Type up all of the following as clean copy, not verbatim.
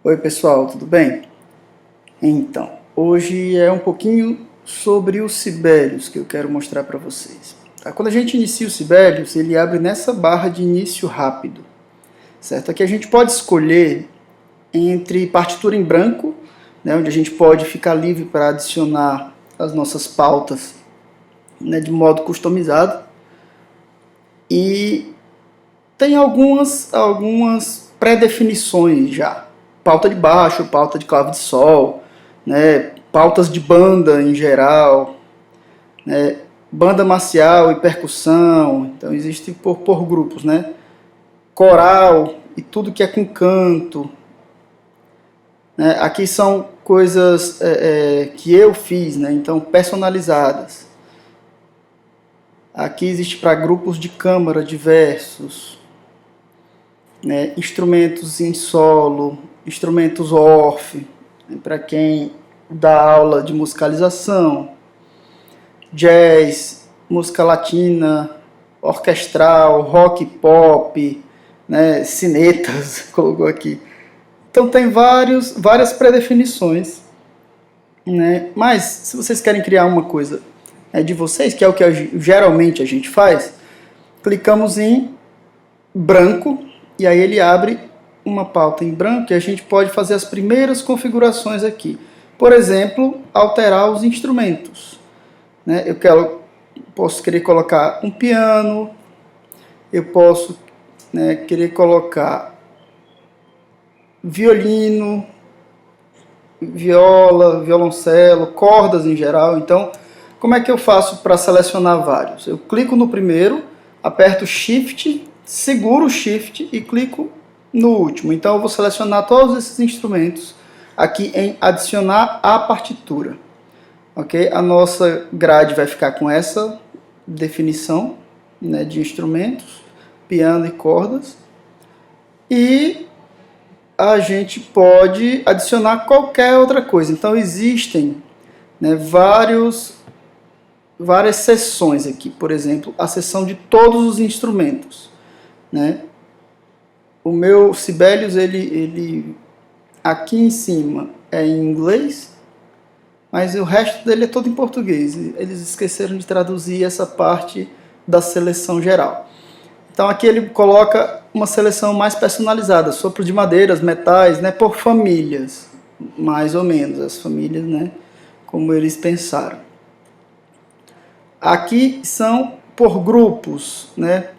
Oi pessoal, tudo bem? Então, hoje é um pouquinho sobre o Sibelius que eu quero mostrar para vocês. Tá? Quando a gente inicia o Sibelius, ele abre nessa barra de início rápido, certo? Aqui a gente pode escolher entre partitura em branco, né, onde a gente pode ficar livre para adicionar as nossas pautas, né, de modo customizado, e tem algumas pré-definições já. Pauta de baixo, pauta de clave de sol, né, pautas de banda em geral, né, banda marcial e percussão, então existe por grupos, né, coral e tudo que é com canto, né, aqui são coisas que eu fiz, né, então personalizadas. Aqui existe para grupos de câmara diversos, né, instrumentos em solo, instrumentos off, né, para quem dá aula de musicalização, jazz, música latina, orquestral, rock pop, né, cinetas, colocou aqui. Então tem várias pré-definições, né, mas se vocês querem criar uma coisa de vocês, que é o que geralmente a gente faz, clicamos em branco, e aí ele abre uma pauta em branco e a gente pode fazer as primeiras configurações aqui. Por exemplo, alterar os instrumentos, né? Posso querer colocar um piano, eu posso, né, querer colocar violino, viola, violoncelo, cordas em geral. Então, como é que eu faço para selecionar vários? Eu clico no primeiro, aperto Shift, seguro o Shift e clico no último. Então eu vou selecionar todos esses instrumentos aqui em adicionar à partitura. Ok? A nossa grade vai ficar com essa definição, né, de instrumentos, piano e cordas. E a gente pode adicionar qualquer outra coisa. Então existem, né, várias seções aqui. Por exemplo, a seção de todos os instrumentos, né? O meu Sibelius, ele aqui em cima é em inglês, mas o resto dele é todo em português. Eles esqueceram de traduzir essa parte da seleção geral. Então aqui ele coloca uma seleção mais personalizada, sopro de madeiras, metais, né, por famílias, mais ou menos, as famílias, né, como eles pensaram. Aqui são por grupos, né,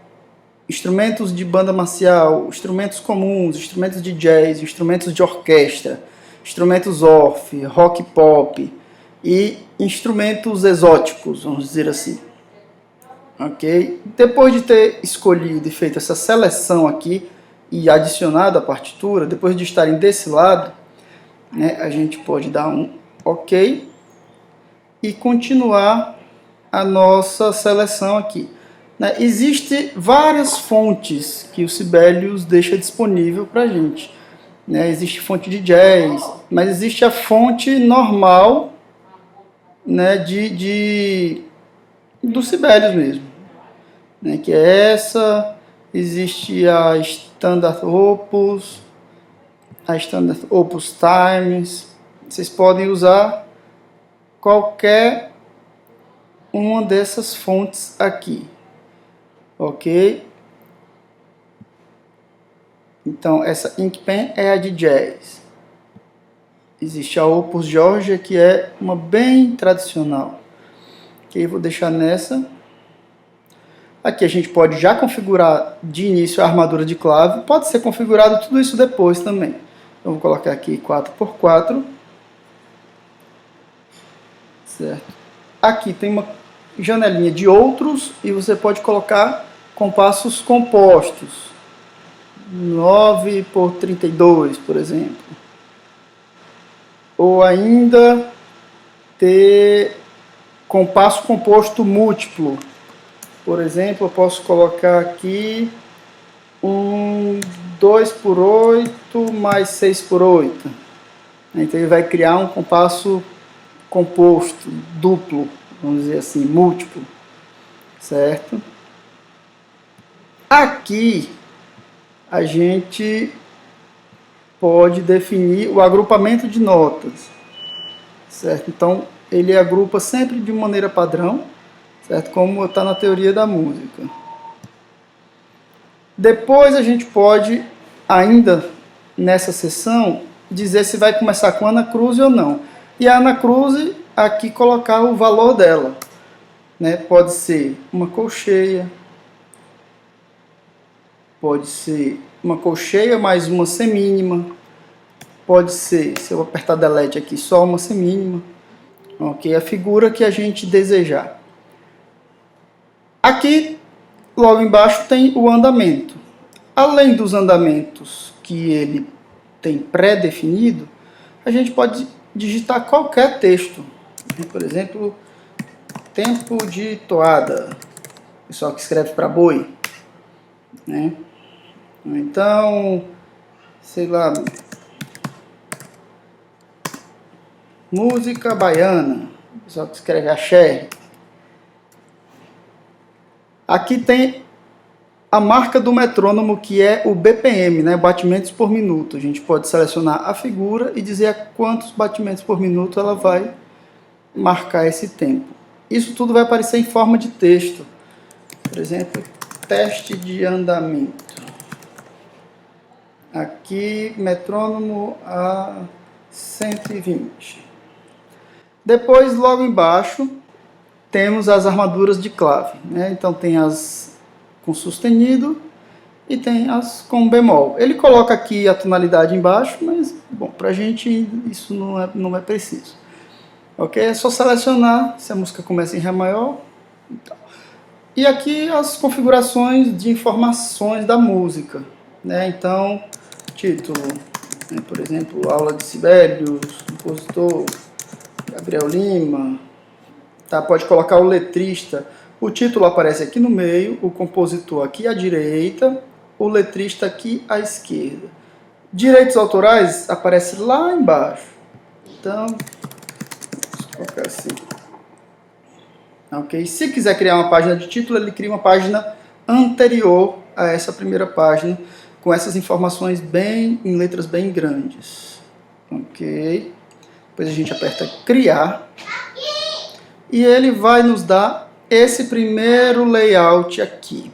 instrumentos de banda marcial, instrumentos comuns, instrumentos de jazz, instrumentos de orquestra, instrumentos off, rock pop e instrumentos exóticos, vamos dizer assim. Ok? Depois de ter escolhido e feito essa seleção aqui e adicionado a partitura, depois de estarem desse lado, né, a gente pode dar um OK e continuar a nossa seleção aqui. Existem várias fontes que o Sibelius deixa disponível para a gente. Existe fonte de jazz, mas existe a fonte normal, né, do Sibelius mesmo, né, que é essa. Existe a Standard Opus, a Standard Opus Times. Vocês podem usar qualquer uma dessas fontes aqui. Ok? Então, essa Inkpen é a de jazz. Existe a Opus Georgia, que é uma bem tradicional. Ok, vou deixar nessa. Aqui a gente pode já configurar de início a armadura de clave. Pode ser configurado tudo isso depois também. Então, vou colocar aqui 4x4. Certo. Aqui tem uma janelinha de outros e você pode colocar compassos compostos, 9x32, por exemplo. Ou ainda ter compasso composto múltiplo. Por exemplo, eu posso colocar aqui um 2x8 mais 6x8. Então ele vai criar um compasso composto, duplo, vamos dizer assim, múltiplo. Certo? Aqui a gente pode definir o agrupamento de notas, certo? Então, ele agrupa sempre de maneira padrão, certo? Como está na teoria da música. Depois a gente pode, ainda nessa sessão, dizer se vai começar com anacruse ou não. E a anacruse, aqui colocar o valor dela, né? Pode ser uma colcheia, pode ser uma colcheia mais uma semínima, pode ser, se eu apertar delete aqui, só uma semínima, ok? A figura que a gente desejar. Aqui, logo embaixo, tem o andamento. Além dos andamentos que ele tem pré-definido, a gente pode digitar qualquer texto. Por exemplo, tempo de toada, pessoal que escreve para boi, né? Então, sei lá, música baiana, pessoal que escreve axé. Aqui tem a marca do metrônomo, que é o BPM, né? Batimentos por minuto. A gente pode selecionar a figura e dizer a quantos batimentos por minuto ela vai marcar esse tempo. Isso tudo vai aparecer em forma de texto. Por exemplo, teste de andamento. Aqui, metrônomo a 120. Depois, logo embaixo, temos as armaduras de clave, né? Então tem as com sustenido e tem as com bemol. Ele coloca aqui a tonalidade embaixo, mas, bom, pra gente isso não é preciso. Ok? É só selecionar se a música começa em Ré maior. E aqui as configurações de informações da música, né? Então, título, né? Por exemplo, aula de Sibelius, compositor Gabriel Lima. Tá? Pode colocar o letrista. O título aparece aqui no meio, o compositor aqui à direita, o letrista aqui à esquerda. Direitos autorais aparece lá embaixo. Então, vou colocar assim. Ok? Se quiser criar uma página de título, ele cria uma página anterior a essa primeira página, com essas informações em letras bem grandes. Ok? Depois a gente aperta criar. E ele vai nos dar esse primeiro layout aqui,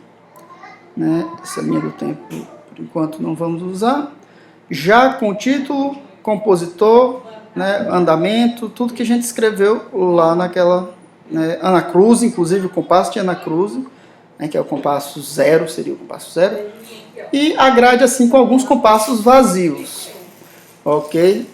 né? Essa linha do tempo, por enquanto, não vamos usar. Já com o título, compositor, né? Andamento, tudo que a gente escreveu lá naquela, né? Anacruse, inclusive o compasso de anacruse, né? Que é o compasso zero, seria o compasso zero. E a grade assim com alguns compassos vazios, ok?